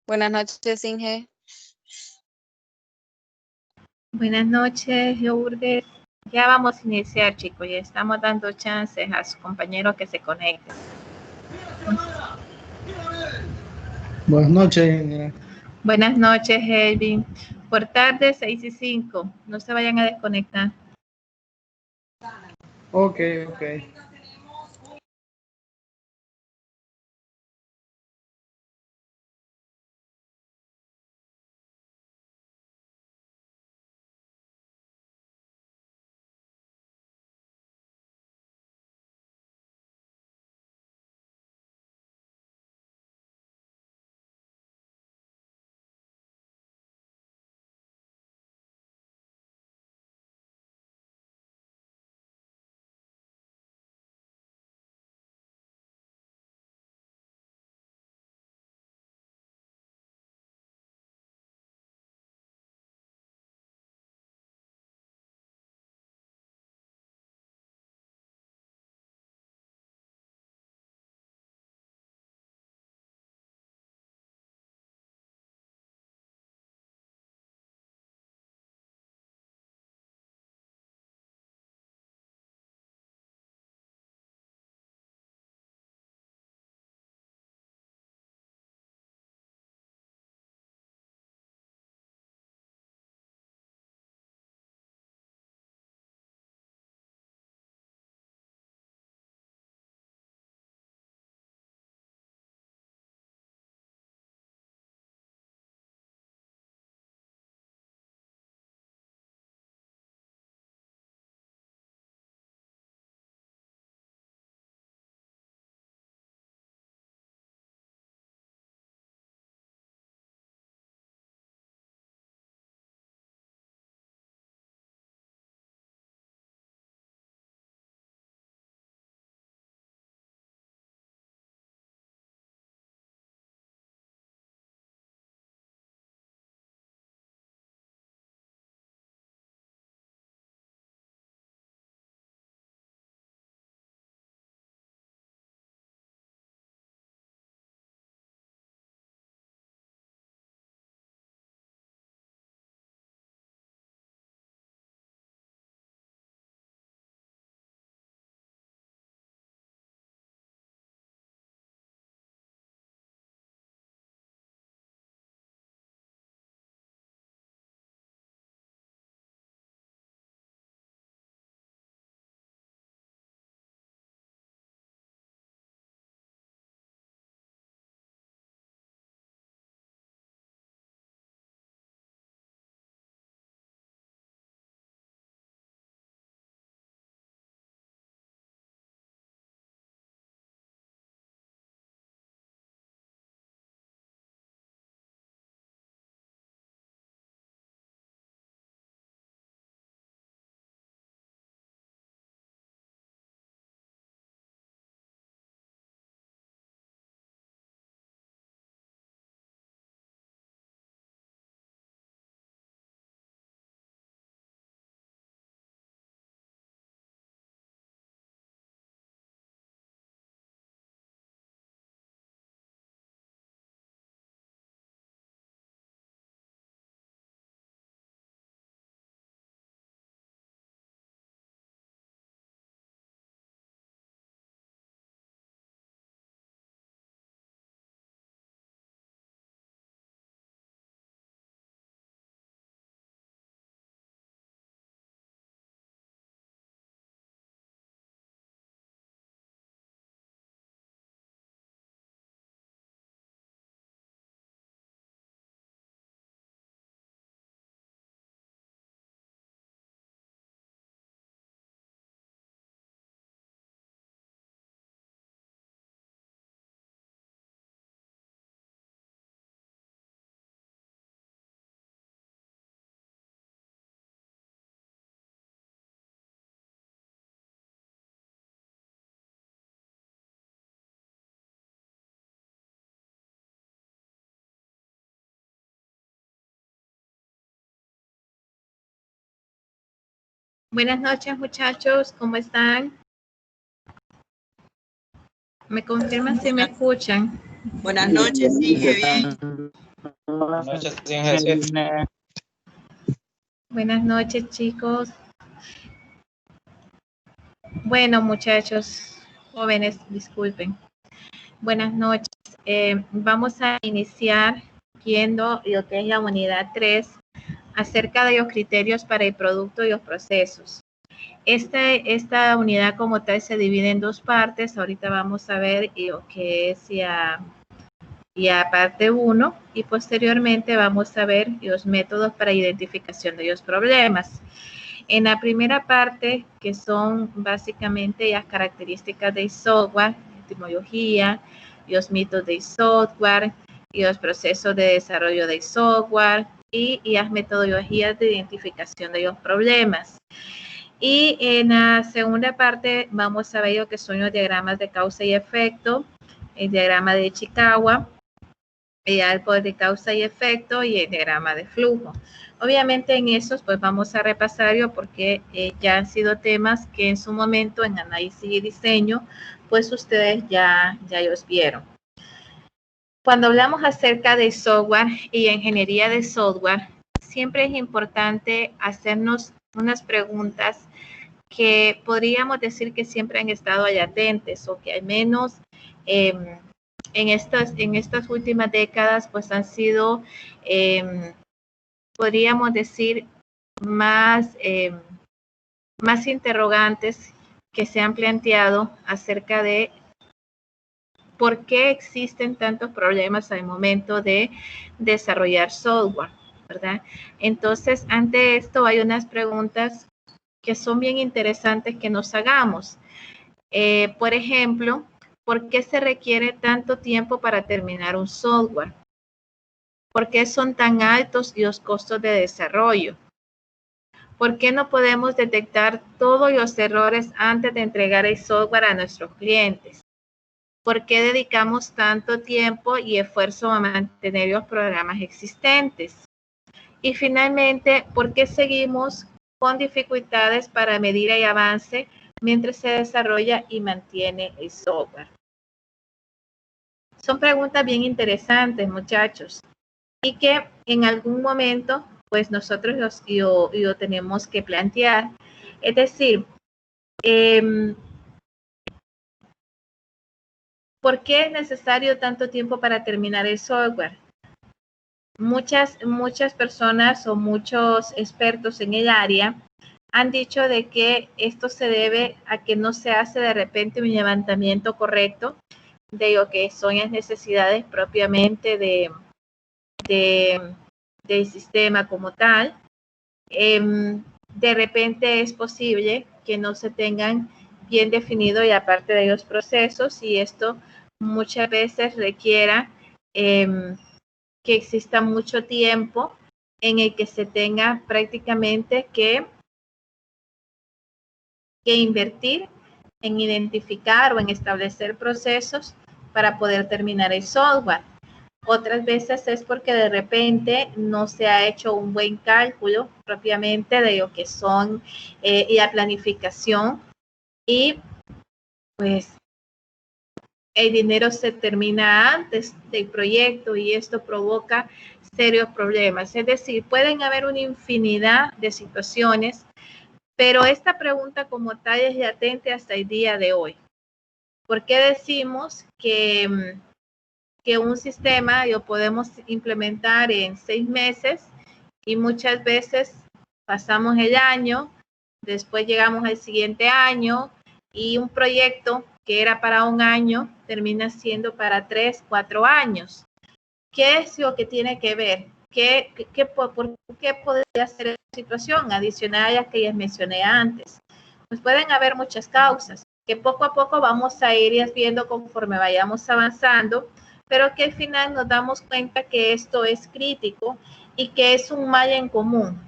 Buenas noches, Inge. Buenas noches, Lourdes. Ya vamos a iniciar, chicos. Ya estamos dando chances a sus compañeros que se conecten. Buenas noches, Ingrid. Buenas noches, Elvin. Por tarde, 6:05. No se vayan a desconectar. Ok. Buenas noches, muchachos. ¿Cómo están? ¿Me confirman si me escuchan? Buenas noches, Inge, bien. Buenas noches, señor Jesús. Buenas noches, chicos. Bueno, muchachos, jóvenes, disculpen. Buenas noches. Vamos a iniciar viendo lo que es la unidad 3 acerca de los criterios para el producto y los procesos. Esta unidad como tal se divide en dos partes. Ahorita vamos a ver lo que es ya parte 1 y posteriormente vamos a ver los métodos para identificación de los problemas. En la primera parte, que son básicamente las características del software, etimología, los mitos del software, y los procesos de desarrollo del software y las metodologías de identificación de los problemas. Y en la segunda parte vamos a ver lo que son los diagramas de causa y efecto, el diagrama de Ishikawa, el árbol de causa y efecto y el diagrama de flujo. Obviamente en esos pues vamos a repasarlo porque ya han sido temas que en su momento en análisis y diseño pues ustedes ya los vieron. Cuando hablamos acerca de software y ingeniería de software, siempre es importante hacernos unas preguntas que podríamos decir que siempre han estado ahí latentes o que al menos en estas últimas décadas pues han sido, podríamos decir, más interrogantes que se han planteado acerca de por qué existen tantos problemas al momento de desarrollar software, ¿verdad? Entonces, ante esto hay unas preguntas que son bien interesantes que nos hagamos. Por ejemplo, ¿por qué se requiere tanto tiempo para terminar un software? ¿Por qué son tan altos los costos de desarrollo? ¿Por qué no podemos detectar todos los errores antes de entregar el software a nuestros clientes? ¿Por qué dedicamos tanto tiempo y esfuerzo a mantener los programas existentes? Y finalmente, ¿por qué seguimos con dificultades para medir el avance mientras se desarrolla y mantiene el software? Son preguntas bien interesantes, muchachos, y que en algún momento, pues nosotros lo tenemos que plantear. Es decir, ¿por qué es necesario tanto tiempo para terminar el software? Muchas personas o muchos expertos en el área han dicho de que esto se debe a que no se hace de repente un levantamiento correcto de lo que son las necesidades propiamente del sistema como tal. De repente es posible que no se tengan bien definido y aparte de los procesos, y esto muchas veces requiera que exista mucho tiempo en el que se tenga prácticamente que invertir en identificar o en establecer procesos para poder terminar el software. Otras veces es porque de repente no se ha hecho un buen cálculo propiamente de lo que son la planificación, y pues el dinero se termina antes del proyecto y esto provoca serios problemas. Es decir, pueden haber una infinidad de situaciones, pero esta pregunta como tal es latente hasta el día de hoy. ¿Por qué decimos que un sistema lo podemos implementar en 6 meses y muchas veces pasamos el año, después llegamos al siguiente año y un proyecto que era para un año termina siendo para 3, 4 años? ¿Qué es lo que tiene que ver? ¿Por qué podría ser esa situación adicional a las que les mencioné antes? Pues pueden haber muchas causas que poco a poco vamos a ir viendo conforme vayamos avanzando, pero que al final nos damos cuenta que esto es crítico y que es un mal en común,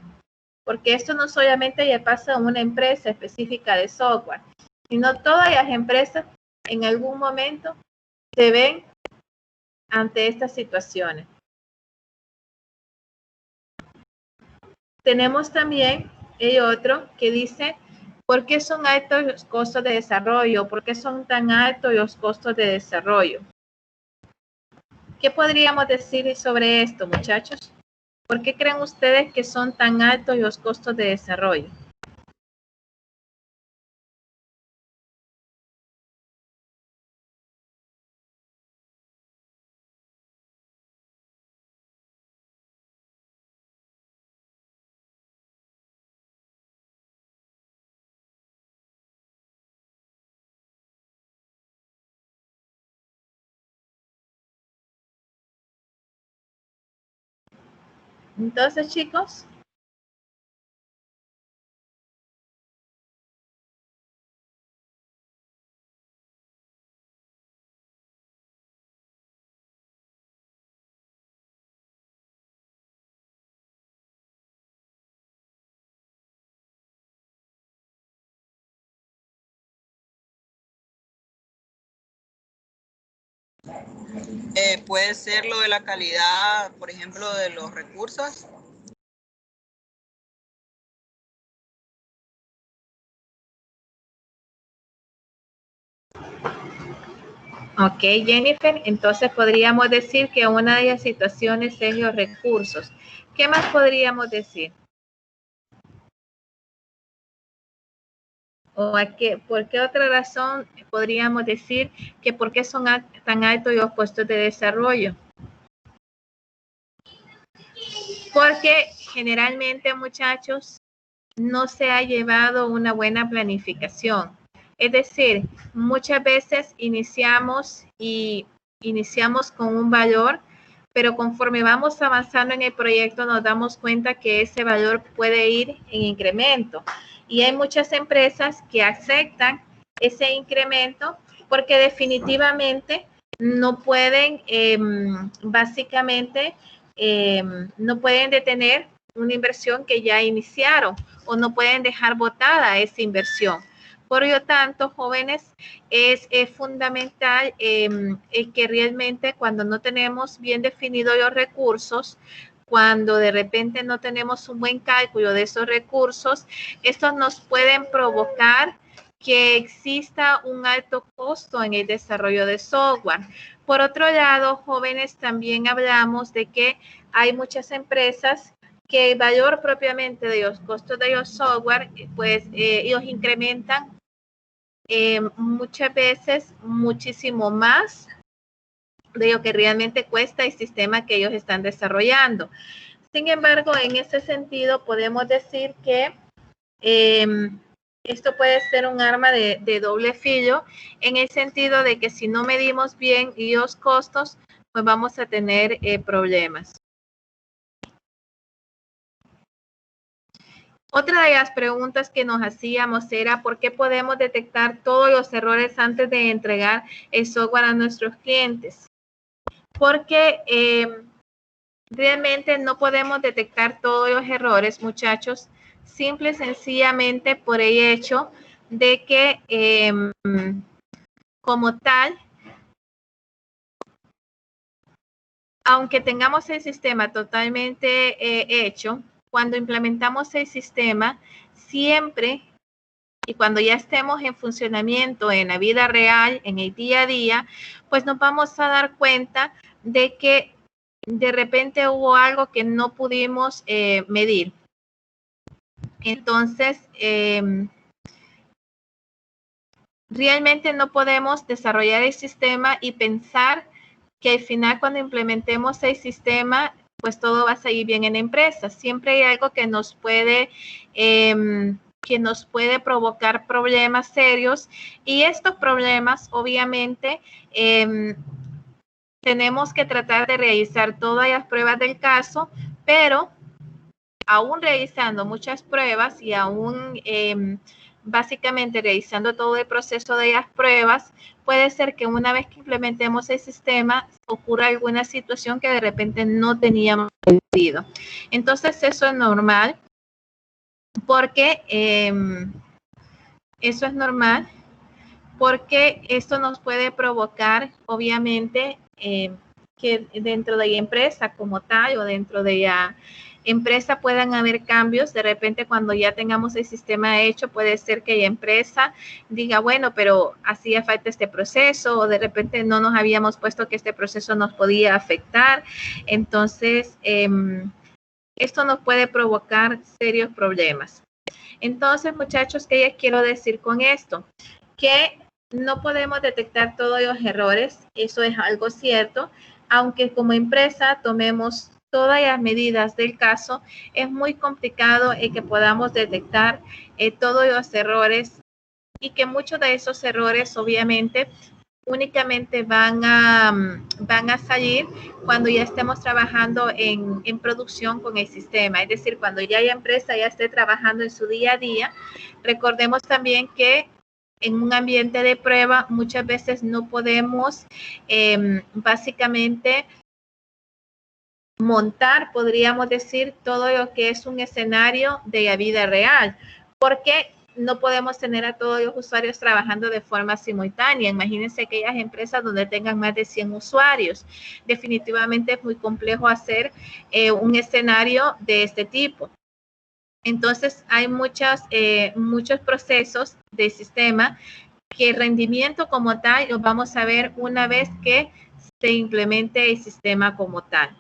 porque esto no solamente ya pasa en una empresa específica de software, sino todas las empresas en algún momento se ven ante estas situaciones. Tenemos también el otro que dice, ¿por qué son altos los costos de desarrollo? ¿Por qué son tan altos los costos de desarrollo? ¿Qué podríamos decir sobre esto, muchachos? ¿Por qué creen ustedes que son tan altos los costos de desarrollo? Entonces, chicos, puede ser lo de la calidad, por ejemplo, de los recursos. ok, Jennifer, entonces podríamos decir que una de las situaciones es los recursos. ¿Qué más podríamos decir? ¿O por qué otra razón podríamos decir que por qué son tan altos los costos de desarrollo? Porque generalmente, muchachos, no se ha llevado una buena planificación. Es decir, muchas veces iniciamos con un valor, pero conforme vamos avanzando en el proyecto nos damos cuenta que ese valor puede ir en incremento. Y hay muchas empresas que aceptan ese incremento porque definitivamente no pueden, no pueden detener una inversión que ya iniciaron o no pueden dejar botada esa inversión. Por lo tanto, jóvenes, es fundamental que realmente cuando no tenemos bien definidos los recursos, cuando de repente no tenemos un buen cálculo de esos recursos, estos nos pueden provocar que exista un alto costo en el desarrollo de software. Por otro lado, jóvenes, también hablamos de que hay muchas empresas que el valor propiamente de los costos de los software, pues ellos incrementan muchas veces muchísimo más de lo que realmente cuesta el sistema que ellos están desarrollando. Sin embargo, en ese sentido podemos decir que esto puede ser un arma de doble filo, en el sentido de que si no medimos bien los costos, pues vamos a tener problemas. Otra de las preguntas que nos hacíamos era ¿por qué podemos detectar todos los errores antes de entregar el software a nuestros clientes? Porque realmente no podemos detectar todos los errores, muchachos, simple y sencillamente por el hecho de que como tal, aunque tengamos el sistema totalmente hecho, cuando implementamos el sistema, siempre y cuando ya estemos en funcionamiento en la vida real, en el día a día, pues nos vamos a dar cuenta de que de repente hubo algo que no pudimos medir. Entonces, realmente no podemos desarrollar el sistema y pensar que al final cuando implementemos el sistema, pues todo va a seguir bien en la empresa. Siempre hay algo que nos puede provocar problemas serios y estos problemas obviamente tenemos que tratar de realizar todas las pruebas del caso, pero aún realizando muchas pruebas y aún básicamente realizando todo el proceso de las pruebas, puede ser que una vez que implementemos el sistema ocurra alguna situación que de repente no teníamos entendido. Entonces eso es normal porque esto nos puede provocar obviamente que dentro de la empresa como tal o dentro de empresa puedan haber cambios. De repente, cuando ya tengamos el sistema hecho, puede ser que la empresa diga, bueno, pero hacía falta este proceso, o de repente no nos habíamos puesto que este proceso nos podía afectar. Entonces, esto nos puede provocar serios problemas. Entonces, muchachos, ¿qué les quiero decir con esto? Que no podemos detectar todos los errores, eso es algo cierto, aunque como empresa tomemos todas las medidas del caso, es muy complicado que podamos detectar todos los errores, y que muchos de esos errores obviamente únicamente van a salir cuando ya estemos trabajando en producción con el sistema, es decir, cuando ya la empresa ya esté trabajando en su día a día. Recordemos también que en un ambiente de prueba muchas veces no podemos básicamente montar, podríamos decir, todo lo que es un escenario de la vida real, porque no podemos tener a todos los usuarios trabajando de forma simultánea. Imagínense aquellas empresas donde tengan más de 100 usuarios. Definitivamente es muy complejo hacer un escenario de este tipo. Entonces, hay muchos procesos de sistema que el rendimiento como tal lo vamos a ver una vez que se implemente el sistema como tal.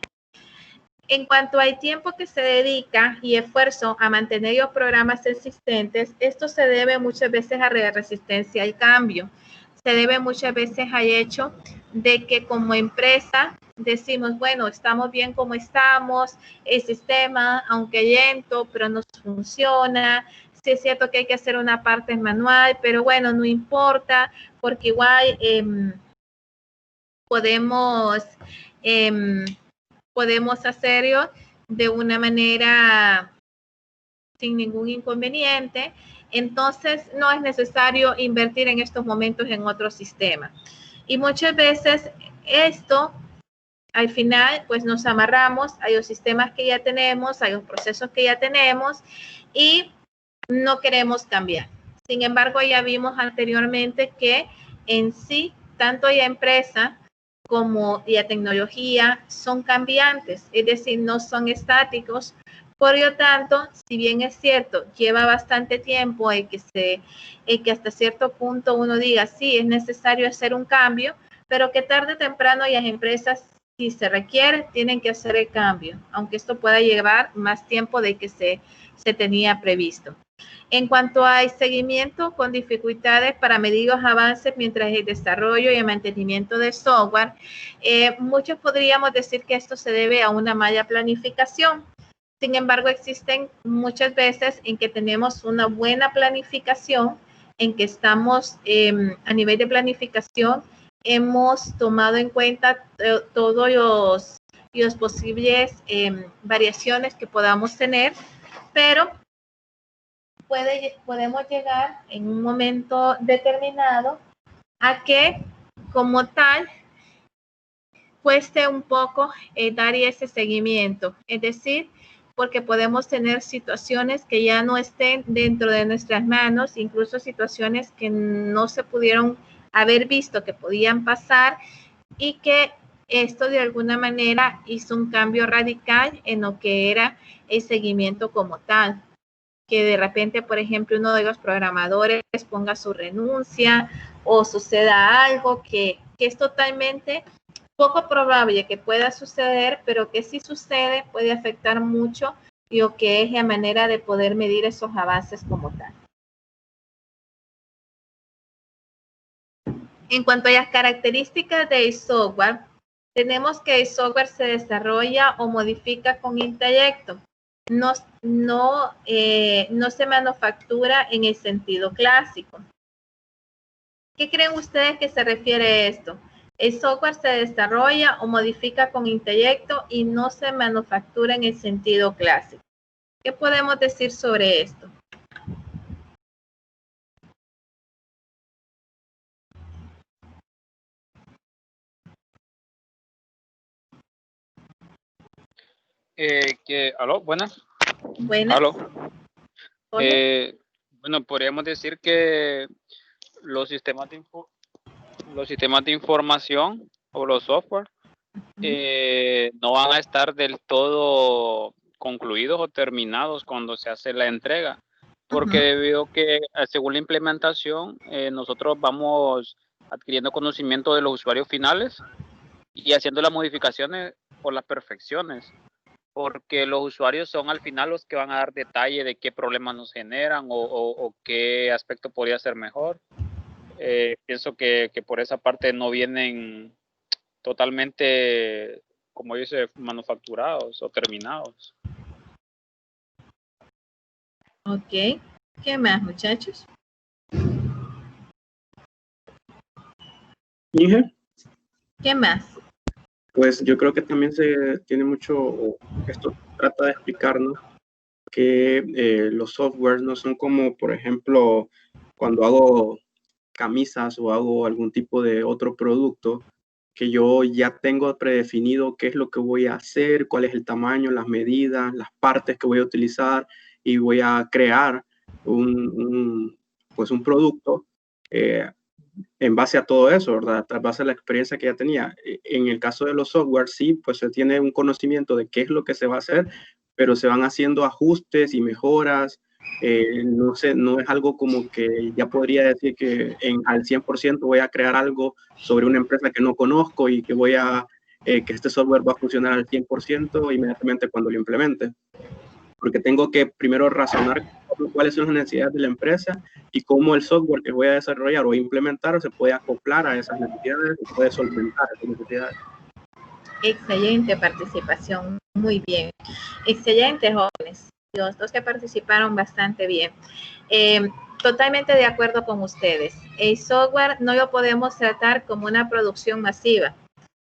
En cuanto al tiempo que se dedica y esfuerzo a mantener los programas existentes, esto se debe muchas veces a la resistencia al cambio. Se debe muchas veces al hecho de que como empresa decimos, bueno, estamos bien como estamos, el sistema, aunque lento, pero nos funciona. Sí es cierto que hay que hacer una parte manual, pero bueno, no importa, porque igual podemos hacerlo de una manera sin ningún inconveniente. Entonces, no es necesario invertir en estos momentos en otro sistema. Y muchas veces esto, al final, pues nos amarramos a los sistemas que ya tenemos, a los procesos que ya tenemos y no queremos cambiar. Sin embargo, ya vimos anteriormente que en sí, tanto la empresa como la tecnología son cambiantes, es decir, no son estáticos. Por lo tanto, si bien es cierto, lleva bastante tiempo el que hasta cierto punto uno diga, sí, es necesario hacer un cambio, pero que tarde o temprano las empresas, si se requiere, tienen que hacer el cambio, aunque esto pueda llevar más tiempo de que se tenía previsto. En cuanto al seguimiento con dificultades para medir los avances mientras el desarrollo y el mantenimiento del software, muchos podríamos decir que esto se debe a una mala planificación. Sin embargo, existen muchas veces en que tenemos una buena planificación, en que estamos a nivel de planificación, hemos tomado en cuenta todos los posibles variaciones que podamos tener, pero podemos llegar en un momento determinado a que como tal cueste un poco dar ese seguimiento, es decir, porque podemos tener situaciones que ya no estén dentro de nuestras manos, incluso situaciones que no se pudieron haber visto que podían pasar, y que esto de alguna manera hizo un cambio radical en lo que era el seguimiento como tal. Que de repente, por ejemplo, uno de los programadores ponga su renuncia o suceda algo que es totalmente poco probable que pueda suceder, pero que si sucede puede afectar mucho lo que es la manera de poder medir esos avances como tal. En cuanto a las características del software, tenemos que el software se desarrolla o modifica con intelecto. No se manufactura en el sentido clásico. ¿Qué creen ustedes que se refiere a esto? El software se desarrolla o modifica con intelecto y no se manufactura en el sentido clásico. ¿Qué podemos decir sobre esto? ¿Aló? Buenas. Buenas. ¿Aló? Bueno, podríamos decir que los sistemas de información o los software no van a estar del todo concluidos o terminados cuando se hace la entrega, porque debido a que según la implementación nosotros vamos adquiriendo conocimiento de los usuarios finales y haciendo las modificaciones o las perfecciones, porque los usuarios son al final los que van a dar detalle de qué problemas nos generan o qué aspecto podría ser mejor. Pienso que por esa parte no vienen totalmente, como dice, manufacturados o terminados. Ok. ¿Qué más, muchachos? Inge, ¿Qué más? pues yo creo que también se tiene mucho, o esto trata de explicarnos que los softwares no son como, por ejemplo, cuando hago camisas o hago algún tipo de otro producto, que yo ya tengo predefinido qué es lo que voy a hacer, cuál es el tamaño, las medidas, las partes que voy a utilizar y voy a crear pues un producto en base a todo eso, ¿verdad? En base a la experiencia que ya tenía. En el caso de los software, sí, pues se tiene un conocimiento de qué es lo que se va a hacer, pero se van haciendo ajustes y mejoras. No sé, no es algo como que ya podría decir que al 100% voy a crear algo sobre una empresa que no conozco y que que este software va a funcionar al 100% inmediatamente cuando lo implemente. Porque tengo que primero razonar cuáles son las necesidades de la empresa y cómo el software que voy a desarrollar o implementar se puede acoplar a esas necesidades y puede solventar esas necesidades. Excelente participación, muy bien. Excelente, jóvenes. Los dos que participaron bastante bien. Totalmente de acuerdo con ustedes. El software no lo podemos tratar como una producción masiva.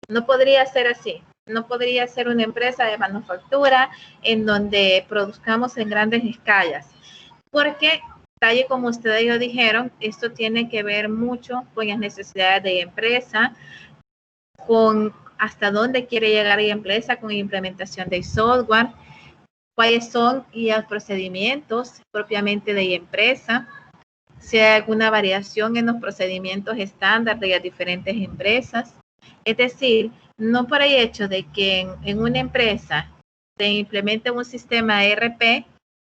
No podría ser así. No podría ser una empresa de manufactura en donde produzcamos en grandes escalas. Porque, tal y como ustedes lo dijeron, esto tiene que ver mucho con las necesidades de la empresa, con hasta dónde quiere llegar la empresa con la implementación del software, cuáles son los procedimientos propiamente de la empresa, si hay alguna variación en los procedimientos estándar de las diferentes empresas. Es decir, no por el hecho de que en una empresa se implemente un sistema ERP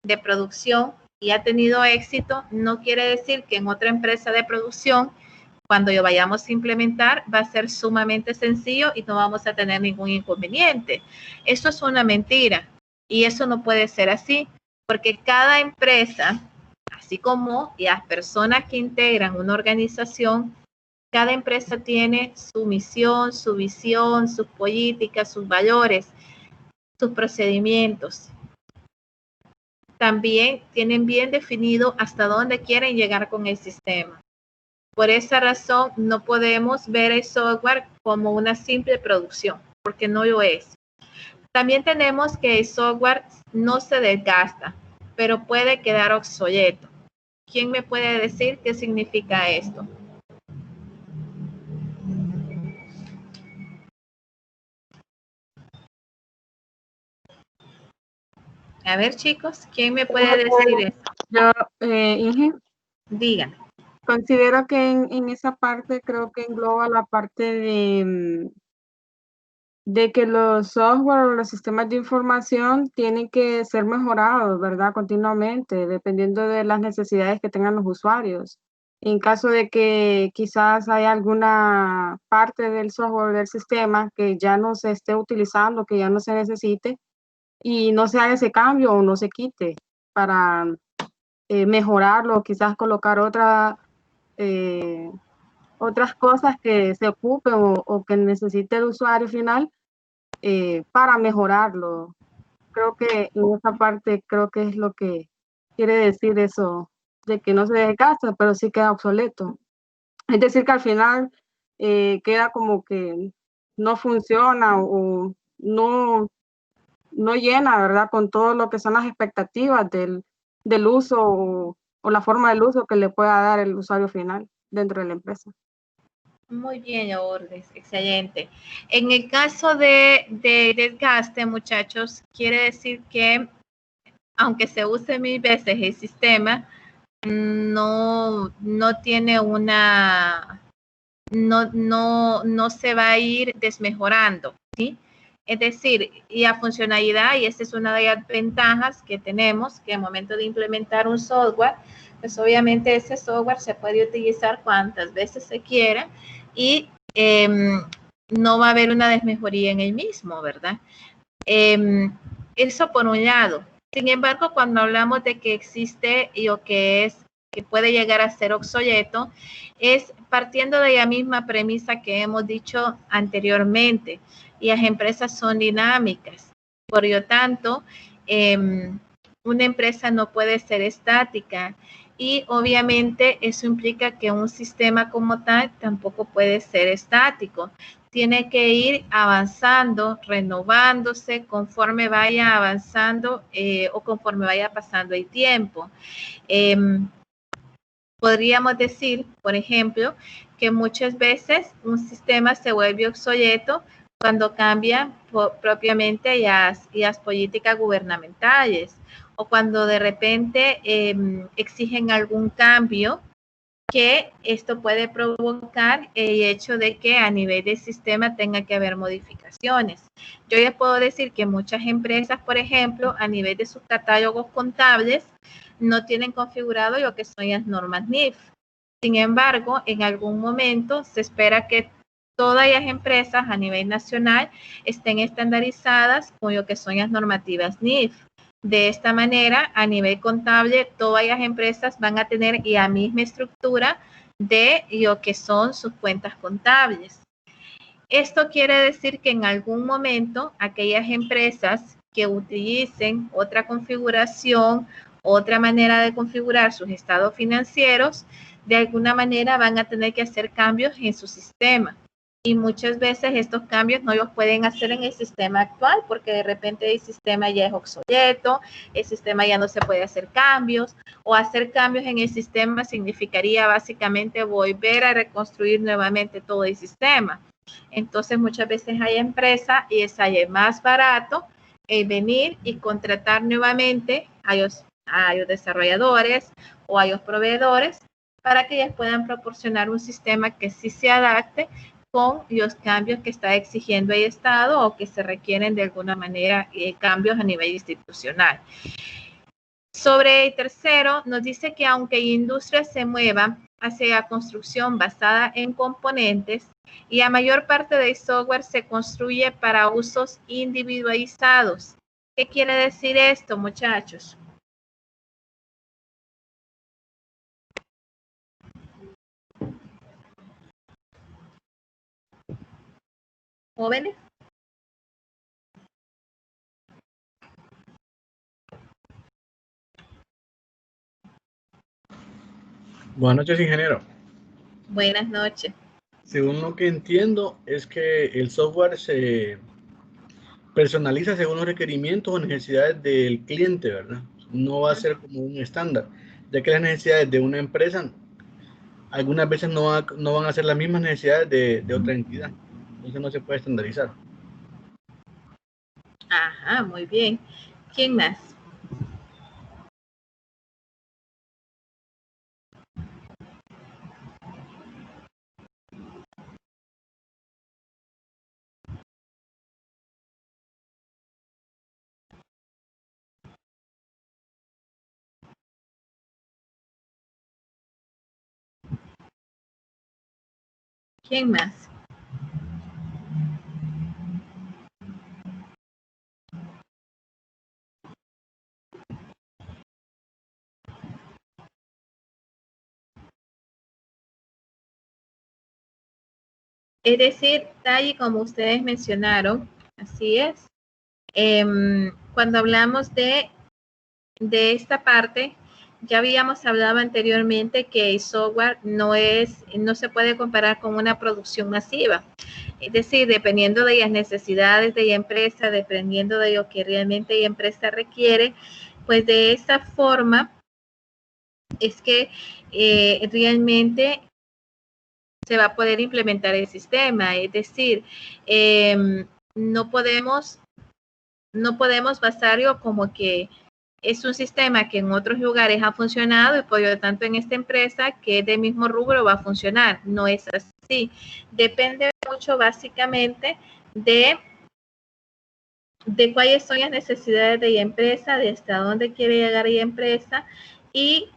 de producción y ha tenido éxito, no quiere decir que en otra empresa de producción, cuando lo vayamos a implementar, va a ser sumamente sencillo y no vamos a tener ningún inconveniente. Eso es una mentira y eso no puede ser así, porque cada empresa, así como las personas que integran una organización, cada empresa tiene su misión, su visión, sus políticas, sus valores, sus procedimientos. También tienen bien definido hasta dónde quieren llegar con el sistema. Por esa razón, no podemos ver el software como una simple producción, porque no lo es. También tenemos que el software no se desgasta, pero puede quedar obsoleto. ¿Quién me puede decir qué significa esto? A ver, chicos, ¿quién me puede decir esto? Yo, Inge, Digan. considero que en esa parte creo que engloba la parte de que los software o los sistemas de información tienen que ser mejorados, ¿verdad? Continuamente, dependiendo de las necesidades que tengan los usuarios. En caso de que quizás haya alguna parte del software del sistema que ya no se esté utilizando, que ya no se necesite, y no se haga ese cambio o no se quite para mejorarlo, quizás colocar otras cosas que se ocupen o que necesite el usuario final para mejorarlo. Creo que en esa parte creo que es lo que quiere decir eso, de que no se desgasta, pero sí queda obsoleto. Es decir, que al final queda como que no funciona o no llena, ¿verdad? Con todo lo que son las expectativas del uso o la forma del uso que le pueda dar el usuario final dentro de la empresa. Muy bien, Lourdes, excelente. En el caso de desgaste, muchachos, quiere decir que aunque se use 1000 veces el sistema, no tiene una, no se va a ir desmejorando, ¿sí? Es decir, y a funcionalidad, y esta es una de las ventajas que tenemos, que al momento de implementar un software, pues obviamente ese software se puede utilizar cuantas veces se quiera y no va a haber una desmejoría en el mismo, ¿verdad? Eso por un lado. Sin embargo, cuando hablamos de que existe lo que puede llegar a ser obsoleto, es partiendo de la misma premisa que hemos dicho anteriormente. Y las empresas son dinámicas. Por lo tanto, una empresa no puede ser estática y obviamente eso implica que un sistema como tal tampoco puede ser estático. Tiene que ir avanzando, renovándose conforme vaya avanzando o conforme vaya pasando el tiempo. Podríamos decir, por ejemplo, que muchas veces un sistema se vuelve obsoleto cuando cambian propiamente las políticas gubernamentales o cuando de repente exigen algún cambio, que esto puede provocar el hecho de que a nivel del sistema tenga que haber modificaciones. Yo les puedo decir que muchas empresas, por ejemplo, a nivel de sus catálogos contables, no tienen configurado lo que son las normas NIF. Sin embargo, en algún momento se espera que todas las empresas a nivel nacional estén estandarizadas con lo que son las normativas NIF. De esta manera, a nivel contable, todas las empresas van a tener la misma estructura de lo que son sus cuentas contables. Esto quiere decir que en algún momento aquellas empresas que utilicen otra configuración, otra manera de configurar sus estados financieros, de alguna manera van a tener que hacer cambios en su sistema. Y muchas veces estos cambios no los pueden hacer en el sistema actual porque de repente el sistema ya es obsoleto, el sistema ya no se puede hacer cambios, o hacer cambios en el sistema significaría básicamente volver a reconstruir nuevamente todo el sistema. Entonces muchas veces hay empresas y es más barato venir y contratar nuevamente a los desarrolladores o a los proveedores para que ellos puedan proporcionar un sistema que sí se adapte con los cambios que está exigiendo el Estado o que se requieren de alguna manera cambios a nivel institucional. Sobre el tercero, nos dice que aunque la industria se mueva hacia la construcción basada en componentes, y la mayor parte del software se construye para usos individualizados. ¿Qué quiere decir esto, muchachos? ¿Jóvenes? Buenas noches, ingeniero. Buenas noches. Según lo que entiendo, es que el software se personaliza según los requerimientos o necesidades del cliente, ¿verdad? No va a ser como un estándar, ya que las necesidades de una empresa algunas veces no van a ser las mismas necesidades de otra entidad. Entonces no se puede estandarizar. Ajá, muy bien. ¿Quién más? ¿Quién más? Es decir, tal y como ustedes mencionaron, así es. Cuando hablamos de esta parte, ya habíamos hablado anteriormente que el software no se puede comparar con una producción masiva. Es decir, dependiendo de las necesidades de la empresa, dependiendo de lo que realmente la empresa requiere, pues de esa forma es que realmente se va a poder implementar el sistema. Es decir, no podemos basarlo como que es un sistema que en otros lugares ha funcionado y por lo tanto en esta empresa que es del mismo rubro va a funcionar. No es así. Depende mucho básicamente de de cuáles son las necesidades de la empresa, de hasta dónde quiere llegar la empresa y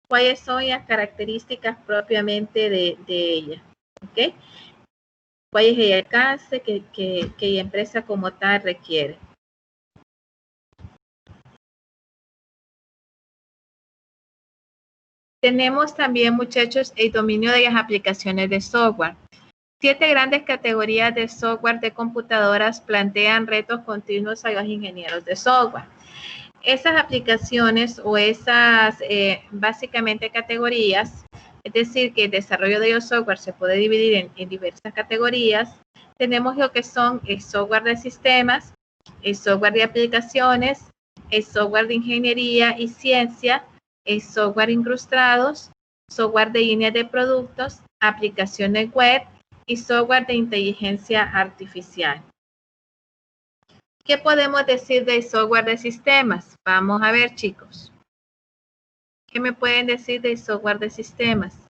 cuáles son las características propiamente de ella. ¿Ok? ¿Cuál es el alcance que la empresa como tal requiere? Tenemos también, muchachos, el dominio de las aplicaciones de software. 7 grandes categorías de software de computadoras plantean retos continuos a los ingenieros de software. Esas aplicaciones o esas básicamente categorías, es decir, que el desarrollo de los software se puede dividir en diversas categorías. Tenemos lo que son el software de sistemas, el software de aplicaciones, el software de ingeniería y ciencia, el software incrustados, software de líneas de productos, aplicaciones web y software de inteligencia artificial. ¿Qué podemos decir del software de sistemas? Vamos a ver, chicos. ¿Qué me pueden decir del software de sistemas?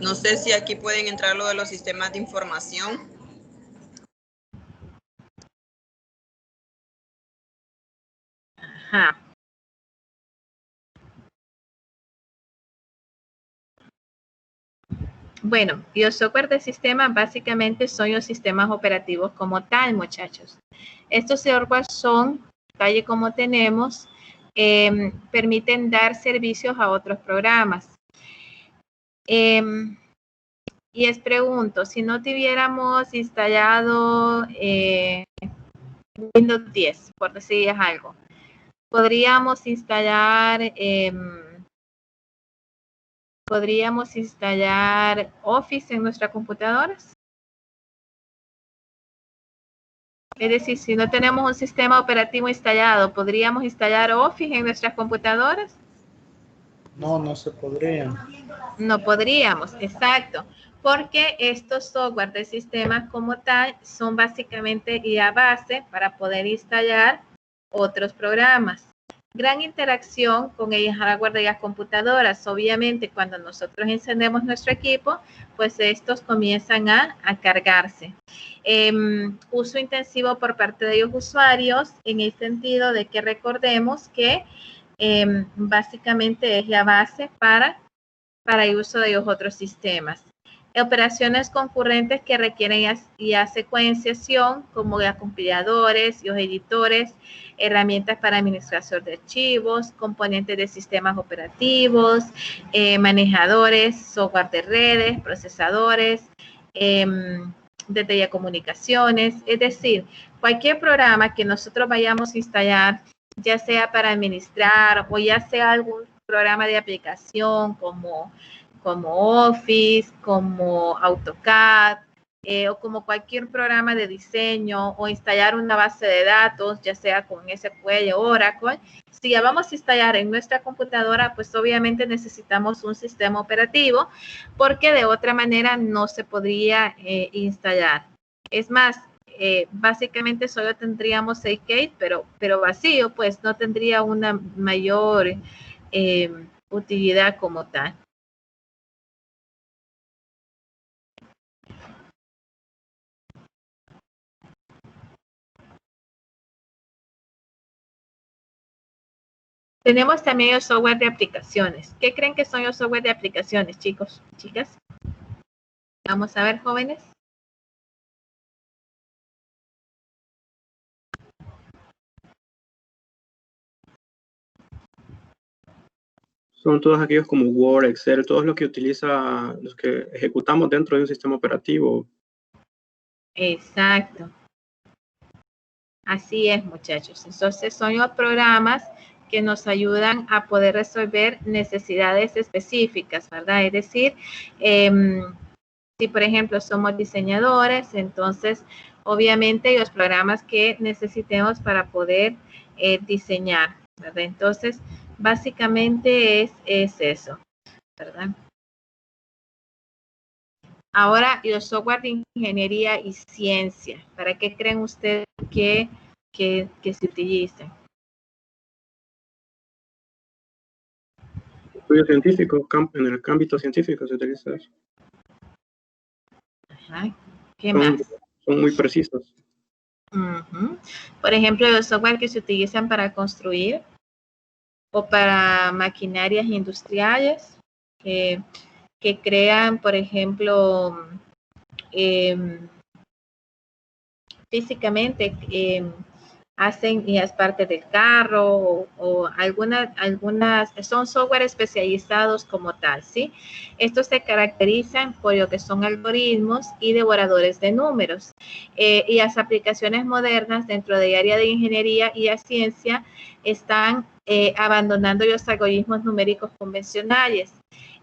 No sé si aquí pueden entrar lo de los sistemas de información. Ajá. Bueno, los software de sistemas básicamente son los sistemas operativos como tal, muchachos. Estos software son, tal y como tenemos, permiten dar servicios a otros programas. Y les pregunto, si no tuviéramos instalado Windows 10, por decirles algo, ¿podríamos instalar Office en nuestras computadoras? Es decir, si no tenemos un sistema operativo instalado, ¿podríamos instalar Office en nuestras computadoras? No, no se podría. No podríamos, exacto, porque estos software de sistemas como tal son básicamente la base para poder instalar otros programas. Gran interacción con el hardware de las computadoras. Obviamente, cuando nosotros encendemos nuestro equipo, pues estos comienzan a cargarse. Uso intensivo por parte de los usuarios en el sentido de que recordemos que básicamente es la base para el uso de los otros sistemas. Operaciones concurrentes que requieren ya secuenciación, como los compiladores, los editores, herramientas para administración de archivos, componentes de sistemas operativos, manejadores, software de redes, procesadores, de telecomunicaciones, es decir, cualquier programa que nosotros vayamos a instalar, ya sea para administrar o ya sea algún programa de aplicación como Office, como AutoCAD, o como cualquier programa de diseño o instalar una base de datos, ya sea con SQL o Oracle. Si ya vamos a instalar en nuestra computadora, pues obviamente necesitamos un sistema operativo porque de otra manera no se podría instalar. Es más, básicamente solo tendríamos el key, pero vacío, pues no tendría una mayor utilidad como tal. Tenemos también el software de aplicaciones. ¿Qué creen que son los software de aplicaciones, chicos, chicas? Vamos a ver, jóvenes. Son todos aquellos como Word, Excel, todos los que los que ejecutamos dentro de un sistema operativo. Exacto. Así es, muchachos. Entonces son los programas que nos ayudan a poder resolver necesidades específicas, ¿verdad? Es decir, si por ejemplo somos diseñadores, entonces obviamente los programas que necesitemos para poder diseñar, ¿verdad? Entonces, básicamente es eso, ¿verdad? Ahora, los software de ingeniería y ciencia, ¿para qué creen ustedes que se utilicen? Estudio científico, en el ámbito científico se utiliza eso. Ajá. ¿Qué más? Son muy precisos. Por ejemplo, los software que se utilizan para construir o para maquinarias industriales que crean, por ejemplo, físicamente hacen las partes del carro o algunas son software especializados como tal, ¿sí? Estos se caracterizan por lo que son algoritmos y devoradores de números. Y las aplicaciones modernas dentro del área de ingeniería y la ciencia están abandonando los algoritmos numéricos convencionales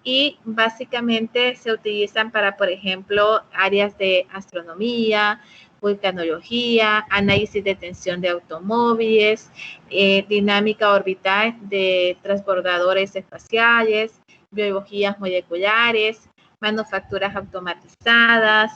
y básicamente se utilizan para, por ejemplo, áreas de astronomía, vulcanología, análisis de tensión de automóviles, dinámica orbital de transbordadores espaciales, biologías moleculares, manufacturas automatizadas,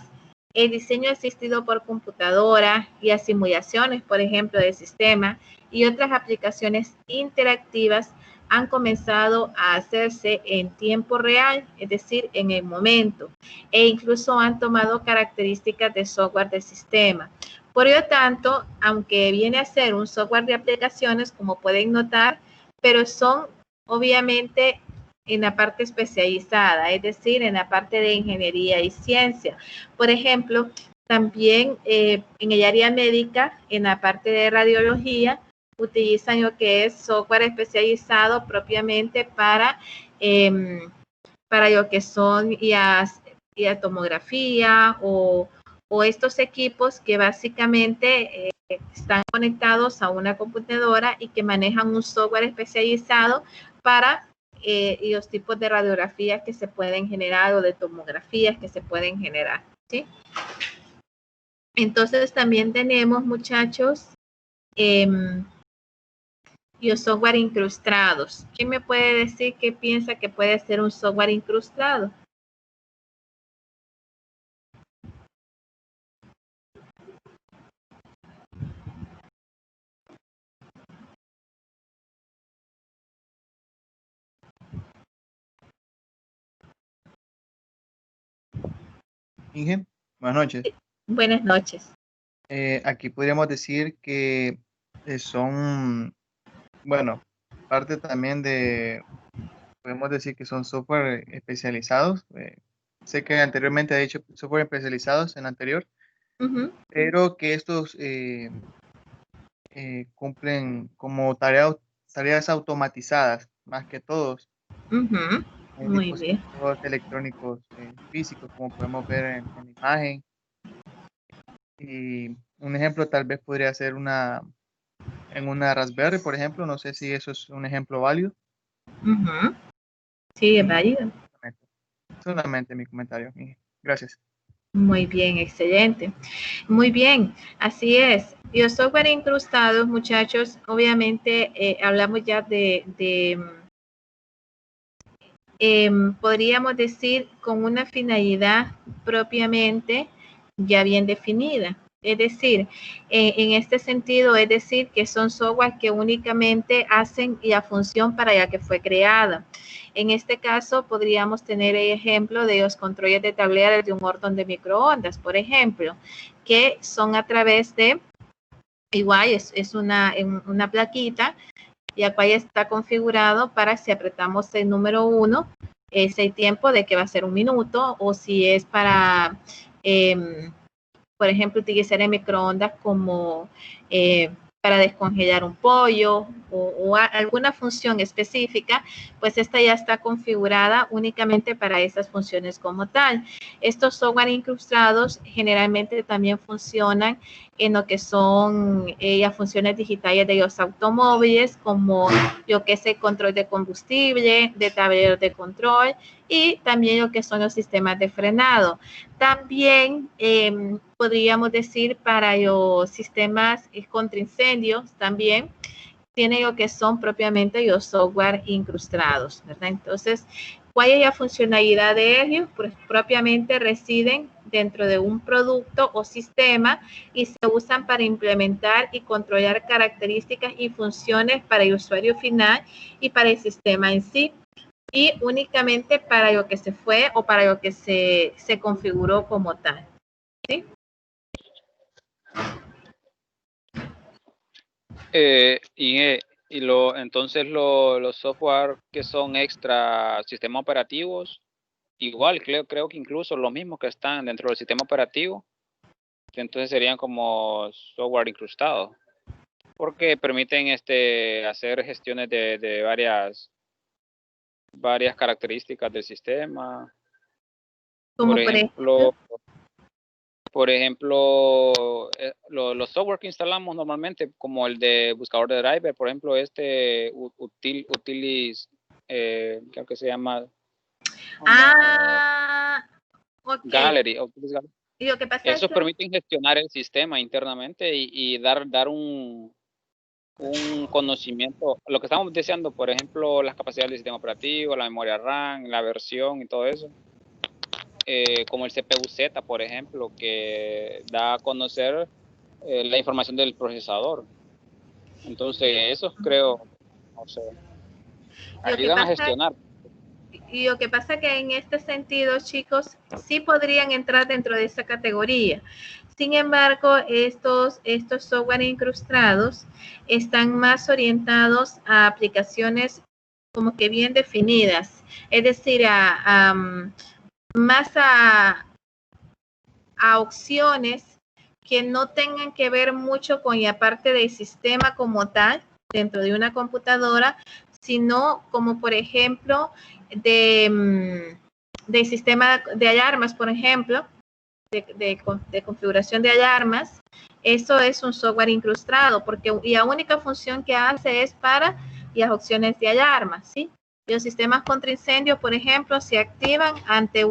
el diseño asistido por computadora y las simulaciones, por ejemplo, del sistema y otras aplicaciones interactivas han comenzado a hacerse en tiempo real, es decir, en el momento, e incluso han tomado características de software del sistema. Por lo tanto, aunque viene a ser un software de aplicaciones, como pueden notar, pero son obviamente en la parte especializada, es decir, en la parte de ingeniería y ciencia. Por ejemplo, también en el área médica, en la parte de radiología, utilizan lo que es software especializado propiamente para lo que son la tomografía o estos equipos que básicamente están conectados a una computadora y que manejan un software especializado para los tipos de radiografías que se pueden generar o de tomografías que se pueden generar, ¿sí? Entonces también tenemos, muchachos, los software incrustados. ¿Quién me puede decir qué piensa que puede ser un software incrustado? Inge, buenas noches. Buenas noches. Aquí podríamos decir que son, bueno, parte también podemos decir que son software especializados. Sé que anteriormente he dicho software especializados en anterior, pero que estos cumplen como tareas automatizadas, más que todos. Muy bien. Electrónicos físicos, como podemos ver en la imagen. Y un ejemplo tal vez podría ser en una Raspberry, por ejemplo. No sé si eso es un ejemplo válido. Sí, es válido. Solamente mi comentario. Gracias. Muy bien, excelente. Muy bien, así es. Y los software incrustados, muchachos, obviamente hablamos ya podríamos decir con una finalidad propiamente ya bien definida. Es decir, en este sentido, es decir, que son software que únicamente hacen la función para la que fue creada. En este caso, podríamos tener el ejemplo de los controles de tablero de un horno de microondas, por ejemplo, que son a través de, igual es una plaquita, la cual está configurado para si apretamos el número 1, es el tiempo de que va a ser 1 minuto, o si es para, por ejemplo, utilizar el microondas como para descongelar un pollo o alguna función específica, pues esta ya está configurada únicamente para esas funciones como tal. Estos software incrustados generalmente también funcionan en lo que son las funciones digitales de los automóviles, como lo que es el control de combustible, de tablero de control y también lo que son los sistemas de frenado. También podríamos decir para los sistemas contra incendios también tienen lo que son propiamente los software incrustados, ¿verdad? Entonces, ¿cuál es la funcionalidad de ellos? Pues propiamente residen dentro de un producto o sistema y se usan para implementar y controlar características y funciones para el usuario final y para el sistema en sí. y únicamente para lo que se fue o para lo que se configuró como tal. ¿Sí? Entonces los software que son extra sistemas operativos, igual creo que incluso los mismos que están dentro del sistema operativo, entonces serían como software incrustado, porque permiten hacer gestiones de varias características del sistema. Como por ejemplo, los software que instalamos normalmente, como el de buscador de driver, por ejemplo, Utilis, creo que se llama okay. Gallery. Y lo que pasa Eso es que permiten gestionar el sistema internamente y dar un conocimiento, lo que estamos deseando, por ejemplo, las capacidades del sistema operativo, la memoria RAM, la versión y todo eso. Como el CPU-Z, por ejemplo, que da a conocer la información del procesador. Entonces, eso creo, no sé, ayudan a gestionar. Y lo que pasa que en este sentido, chicos, sí podrían entrar dentro de esa categoría. Sin embargo, estos software incrustados están más orientados a aplicaciones como que bien definidas, es decir, más a opciones que no tengan que ver mucho con la parte del sistema como tal dentro de una computadora, sino como por ejemplo de sistema de alarmas, por ejemplo, de configuración de alarmas. Eso es un software incrustado porque la única función que hace es para las opciones de alarma, ¿sí? Los sistemas contra incendio, por ejemplo, se activan ante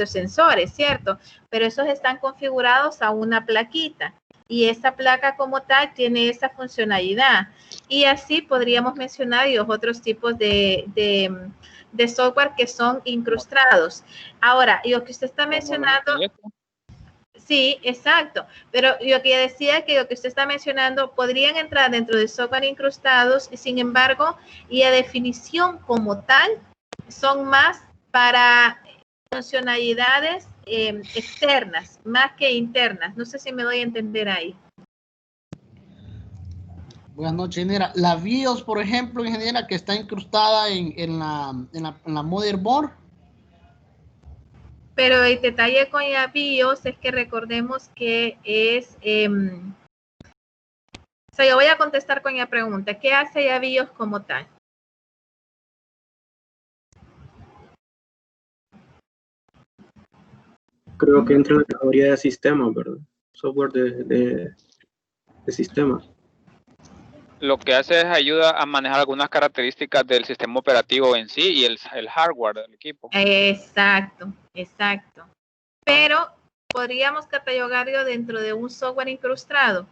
sensores, ¿cierto? Pero esos están configurados a una plaquita y esa placa como tal tiene esa funcionalidad. Y así podríamos mencionar los otros tipos de software que son incrustados. Ahora, lo que usted está mencionando... Sí, exacto. Pero lo que decía que lo que usted está mencionando podrían entrar dentro de software incrustados, sin embargo, y la definición como tal son más para funcionalidades externas, más que internas. No sé si me doy a entender ahí. Buenas noches, ingeniera. La BIOS, por ejemplo, ingeniera, que está incrustada en la motherboard. Pero el detalle con la BIOS es que recordemos que es... o sea, yo voy a contestar con la pregunta. ¿Qué hace la BIOS como tal? Creo que entra en la categoría de sistemas, ¿verdad? Software de sistema. Lo que hace es ayuda a manejar algunas características del sistema operativo en sí y el hardware del equipo. Exacto, exacto. Pero podríamos catalogarlo dentro de un software incrustado.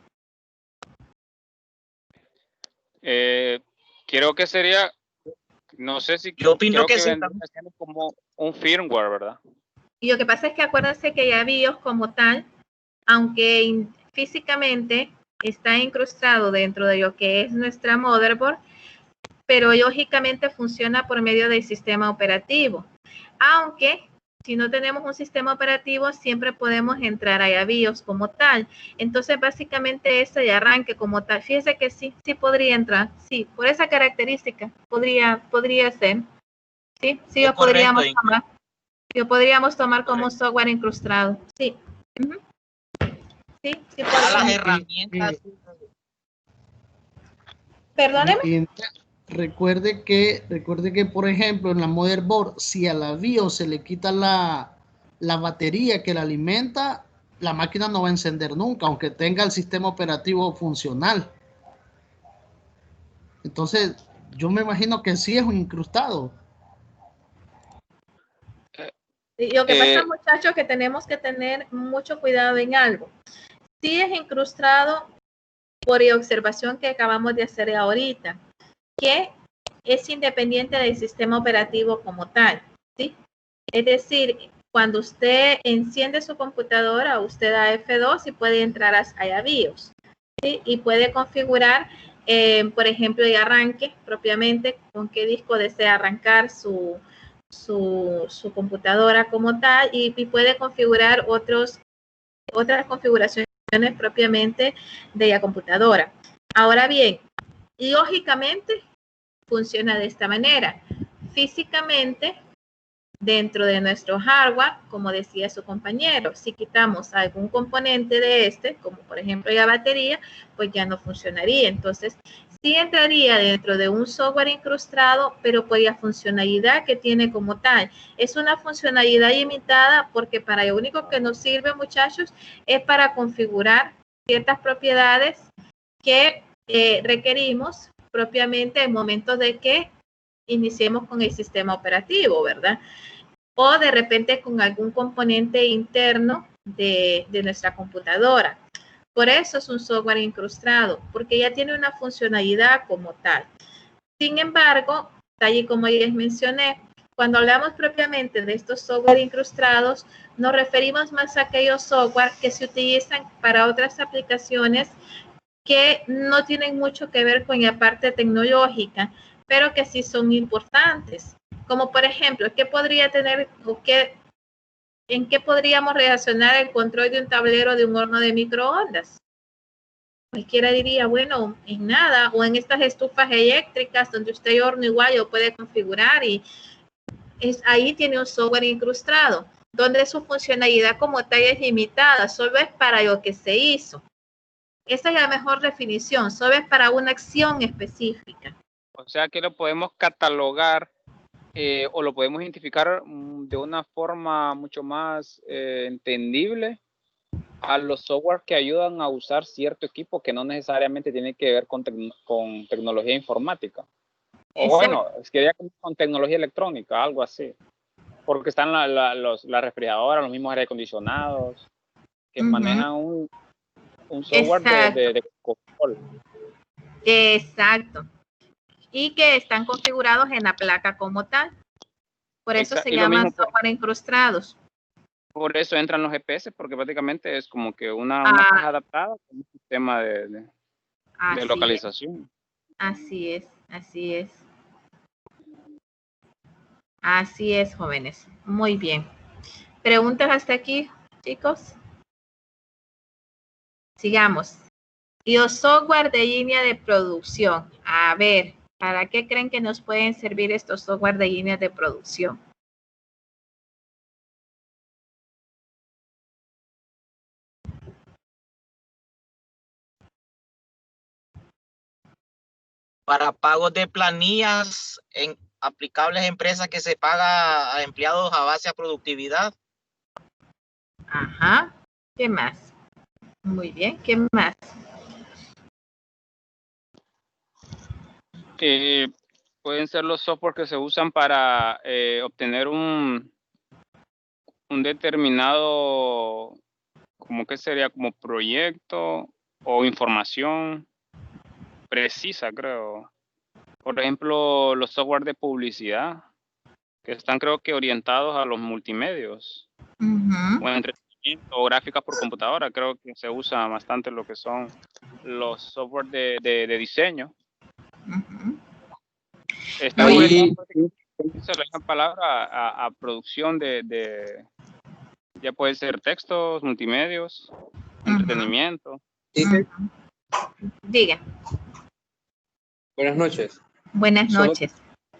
Creo que sería, no sé si yo opino que sí, vendría siendo como un firmware, ¿verdad? Y lo que pasa es que acuérdense que ya BIOS como tal, aunque físicamente está incrustado dentro de lo que es nuestra motherboard, pero lógicamente funciona por medio del sistema operativo. Aunque si no tenemos un sistema operativo, siempre podemos entrar a BIOS como tal. Entonces, básicamente, ese arranque como tal, fíjese que sí podría entrar. Sí, por esa característica podría ser. Sí, lo podríamos tomar. Lo podríamos tomar como un software incrustado. Sí. Sí, las herramientas. Perdóneme. Recuerde que, por ejemplo, en la motherboard, si a la BIOS se le quita la batería que la alimenta, la máquina no va a encender nunca, aunque tenga el sistema operativo funcional. Entonces, yo me imagino que sí es un incrustado. Lo que pasa, muchachos, que tenemos que tener mucho cuidado en algo. Sí es incrustado por la observación que acabamos de hacer ahorita, que es independiente del sistema operativo como tal, ¿sí? Es decir, cuando usted enciende su computadora, usted da F2 y puede entrar a BIOS, ¿sí? Y puede configurar por ejemplo, de arranque propiamente, con qué disco desea arrancar su computadora como tal, y puede configurar otras configuraciones propiamente de la computadora. Ahora bien, lógicamente funciona de esta manera. Físicamente, dentro de nuestro hardware, como decía su compañero, si quitamos algún componente de este, como por ejemplo la batería, pues ya no funcionaría. Entonces, sí entraría dentro de un software incrustado, pero por la funcionalidad que tiene como tal. Es una funcionalidad limitada porque para lo único que nos sirve, muchachos, es para configurar ciertas propiedades que requerimos propiamente en momentos de que iniciemos con el sistema operativo, ¿verdad? O de repente con algún componente interno de nuestra computadora. Por eso es un software incrustado, porque ya tiene una funcionalidad como tal. Sin embargo, tal y como les mencioné, cuando hablamos propiamente de estos software incrustados, nos referimos más a aquellos software que se utilizan para otras aplicaciones que no tienen mucho que ver con la parte tecnológica, pero que sí son importantes. Como por ejemplo, ¿qué podría tener o en qué podríamos relacionar el control de un tablero de un horno de microondas? Cualquiera diría, bueno, en nada, o en estas estufas eléctricas donde usted el horno igual lo puede configurar y ahí tiene un software incrustado, donde su funcionalidad como tal es limitada, solo es para lo que se hizo. Esa es la mejor definición, solo es para una acción específica. O sea que lo podemos catalogar o lo podemos identificar de una forma mucho más entendible a los software que ayudan a usar cierto equipo que no necesariamente tiene que ver con tecnología informática. O bueno, es que ya con tecnología electrónica, algo así. Porque están las refrigeradoras, los mismos aire acondicionados, que manejan un software de control. Exacto. Y que están configurados en la placa como tal. Por eso se llaman software incrustados. Por eso entran los GPS, porque prácticamente es como que una caja adaptada con un sistema de localización. Así es, así es. Así es, jóvenes. Muy bien. ¿Preguntas hasta aquí, chicos? Sigamos. Y los software de línea de producción. A ver, ¿para qué creen que nos pueden servir estos software de línea de producción? Para pagos de planillas aplicables a empresas que se paga a empleados a base de productividad. Ajá. ¿Qué más? Muy bien. ¿Qué más? Pueden ser los software que se usan para obtener un determinado, como que sería como proyecto o información precisa, creo. Por ejemplo, los software de publicidad, que están creo que orientados a los multimedios. O entretenimiento o gráficas por computadora. Creo que se usa bastante lo que son los software de diseño. Está bueno, se le da palabra a producción ya puede ser textos, multimedios, entretenimiento. Diga. Buenas noches. Buenas noches.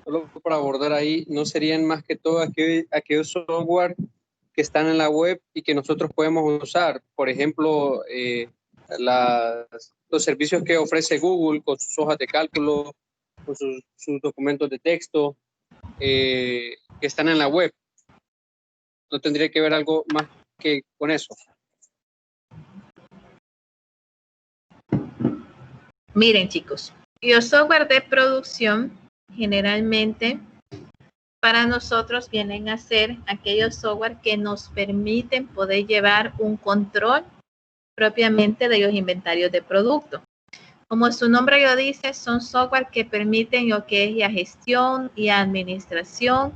Solo para abordar ahí, ¿no serían más que todo aquellos software que están en la web y que nosotros podemos usar? Por ejemplo, los servicios que ofrece Google con sus hojas de cálculo, con sus documentos de texto, que están en la web. ¿No tendría que ver algo más que con eso? Miren, chicos, los software de producción generalmente para nosotros vienen a ser aquellos software que nos permiten poder llevar un control propiamente de los inventarios de producto. Como su nombre lo dice, son software que permiten lo que es la gestión y administración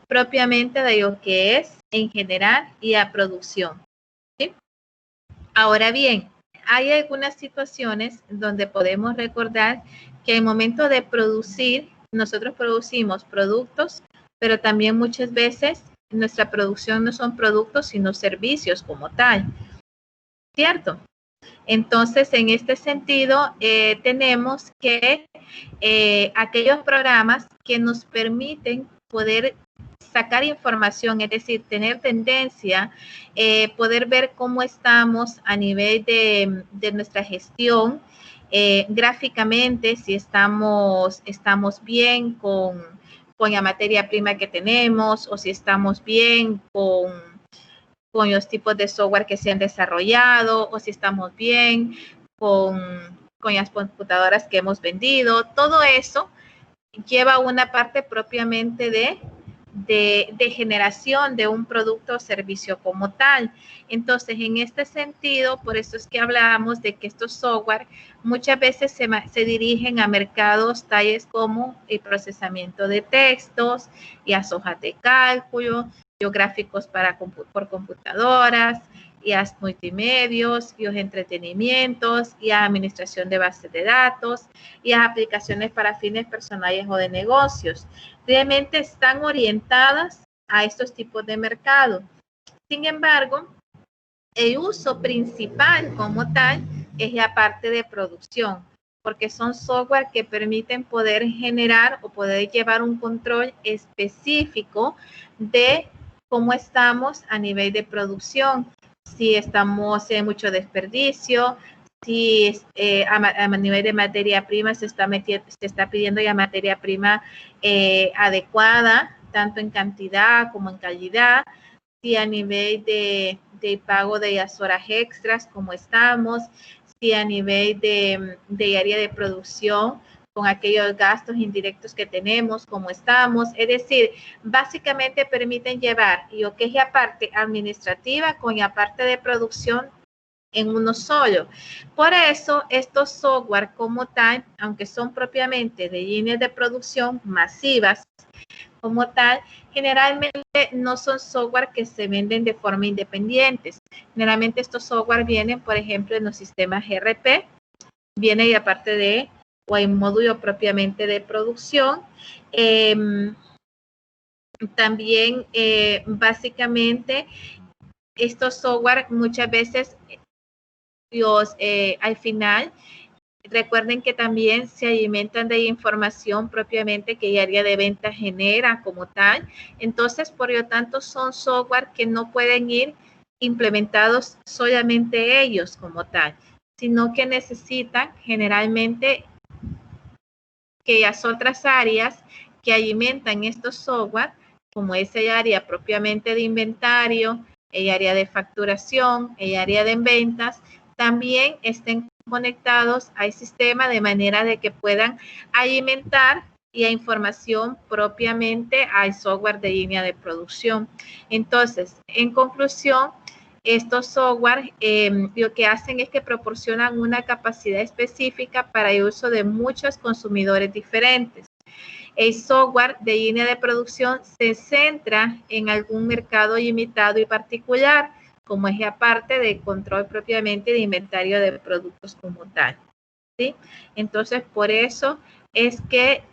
propiamente de lo que es en general y la producción. ¿Sí? Ahora bien, hay algunas situaciones donde podemos recordar que en el momento de producir, nosotros producimos productos, pero también muchas veces nuestra producción no son productos, sino servicios como tal, ¿cierto? Entonces, en este sentido, tenemos que aquellos programas que nos permiten poder sacar información, es decir, tener tendencia, poder ver cómo estamos a nivel de nuestra gestión, gráficamente, si estamos bien con la materia prima que tenemos, o si estamos bien con los tipos de software que se han desarrollado, o si estamos bien con las computadoras que hemos vendido. Todo eso lleva una parte propiamente de generación de un producto o servicio como tal. Entonces, en este sentido, por eso es que hablábamos de que estos software muchas veces se dirigen a mercados tales como el procesamiento de textos, y a hojas de cálculo, gráficos por computadoras, y a multimedios, y los entretenimientos, y a administración de bases de datos, y a aplicaciones para fines personales o de negocios. Realmente están orientadas a estos tipos de mercado. Sin embargo, el uso principal como tal es la parte de producción, porque son software que permiten poder generar o poder llevar un control específico de cómo estamos a nivel de producción, si hay mucho desperdicio, si a nivel de materia prima se está pidiendo ya materia prima adecuada, tanto en cantidad como en calidad, si a nivel de pago de las horas extras, como estamos, si a nivel de área de producción, con aquellos gastos indirectos que tenemos, como estamos. Es decir, básicamente permiten llevar lo que es la parte administrativa con la parte de producción en uno solo. Por eso, estos software como tal, aunque son propiamente de líneas de producción masivas, como tal, generalmente no son software que se venden de forma independiente. Generalmente estos software vienen, por ejemplo, en los sistemas ERP, viene y aparte de, o hay módulo propiamente de producción. También, básicamente, estos software muchas veces al final, recuerden que también se alimentan de información propiamente que el área de venta genera como tal. Entonces, por lo tanto, son software que no pueden ir implementados solamente ellos como tal, sino que necesitan generalmente que las otras áreas que alimentan estos software, como es el área propiamente de inventario, el área de facturación, el área de ventas, también estén conectados al sistema de manera de que puedan alimentar la información propiamente al software de línea de producción. Entonces, en conclusión, estos software lo que hacen es que proporcionan una capacidad específica para el uso de muchos consumidores diferentes. El software de línea de producción se centra en algún mercado limitado y particular, como es la parte de control propiamente de inventario de productos como tal, ¿sí? Entonces, por eso es que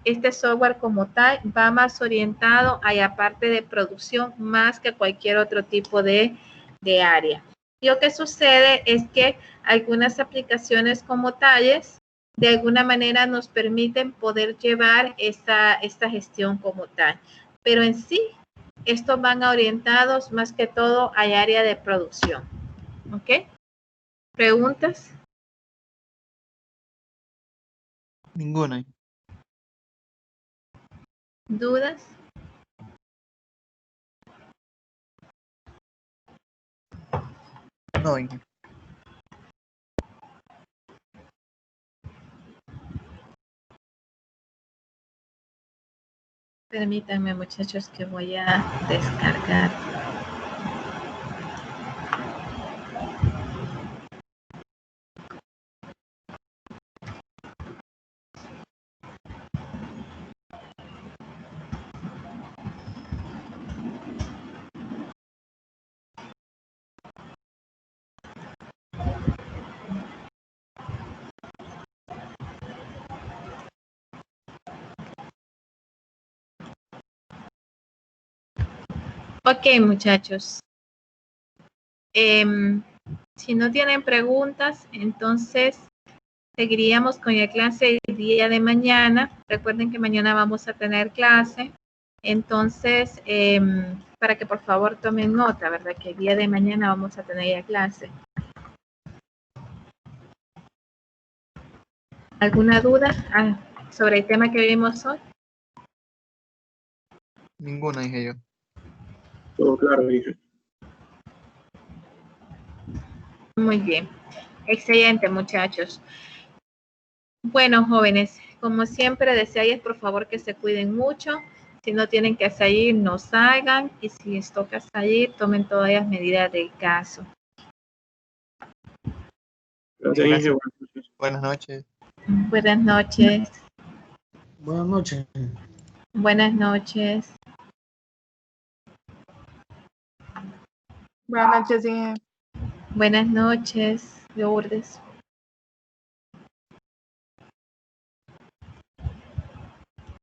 este software como tal va más orientado a la parte de producción más que cualquier otro tipo de área. Y lo que sucede es que algunas aplicaciones como tales, de alguna manera nos permiten poder llevar esta gestión como tal. Pero en sí, estos van orientados más que todo al área de producción. ¿Ok? ¿Preguntas? Ninguna. ¿Dudas? No. Permítanme, muchachos, que voy a descargar. Ok, muchachos. Si no tienen preguntas, entonces seguiríamos con la clase el día de mañana. Recuerden que mañana vamos a tener clase. Entonces, para que por favor tomen nota, ¿verdad? Que el día de mañana vamos a tener ya clase. ¿Alguna duda sobre el tema que vimos hoy? Ninguna, dije yo. Todo claro, dije. Muy bien. Excelente, muchachos. Bueno, jóvenes, como siempre, desearles por favor que se cuiden mucho. Si no tienen que salir, no salgan. Y si les toca salir, tomen todas las medidas del caso. Gracias, Gracias. Inge. Buenas noches. Buenas noches. Buenas noches. Buenas noches. Buenas noches, Inge. Buenas noches, Lourdes.